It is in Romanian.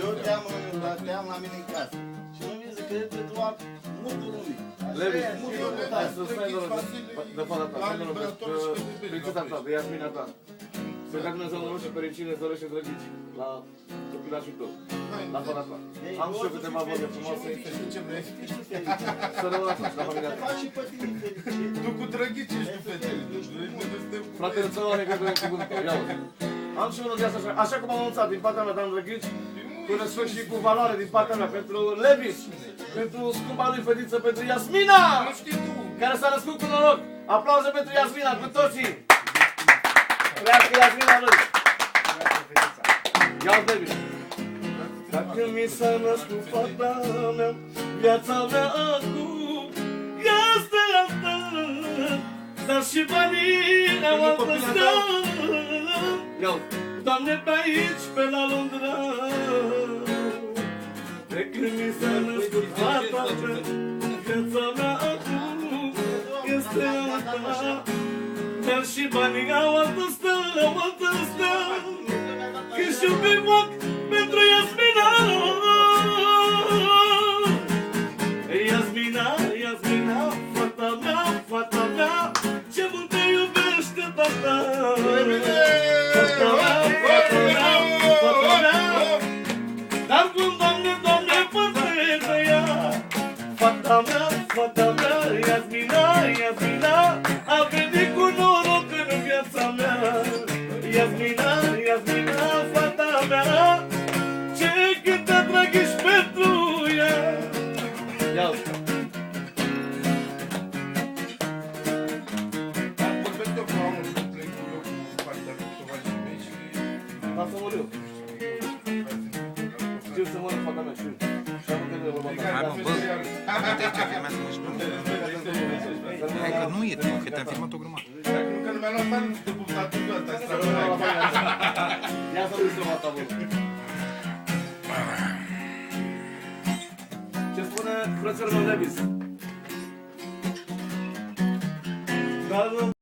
Eu te-am la mine în casă. Și nu mi zic că e pentru multul lumii. Levi, hai să stai de fata ta, să nu pe prințesa ta, de Iasmina ta. Să dea Dumnezeu noroc și fericire, zărești și drăgici la copilașul tău, la fata ta. Am și eu câteva vorbe frumoase. Ce vrei? Să rămână așa și la familia ta. Faci și pe tine fericit. Tu cu drăghici ești cu fetele. Fratele tău are că de cuvântul tău, ia uite. Am și unul de asta, așa cum am anunțat, din partea mea, Dan Drăghici, cu respect și cu valoare din partea mea, pentru Levis, pentru scumpa lui fetiță, pentru Iasmina, care s-a născut cu noroc. Aplauze pentru Iasmina, cu toții! Trească Iasmina lui! Ia-ți Levis! Dacă mi s-a născut fata mea, viața mea acum este asta, dar și banii au apăsat. Doamne, pe aici, pe la Londra, de când mi s-a născut fata mea, viața mea acum este alta, dar și banii au altă stări, au altă stări, când și-o pe foc pentru Iasmina. Iasmina, Iasmina, fata mea, ce mult te iubește tata. Dar cum, Doamne, pătrete ea, fata mea, Iasmina, a venit cu noroc în viața mea. Iasmina, fata mea, ce cântă Drăghici pentru ea. Ia uite. Vorbesc eu cu omul să plec cu eu cu partea cu tovarășii mei și... Lasă mă eu. Știu să mănânc fata mea, știu. Și am întâlnit de următoare. Hai mă, bă, uite aici, filmează-mă și pe mine. Hai că nu e tu, că te-am filmat o grămadă. Dacă nu că nu mi-a luat bani, nu te pup la tu, ăsta e strașinat. Ia să duci la mata, bă. Ce spune frățelul meu Levis?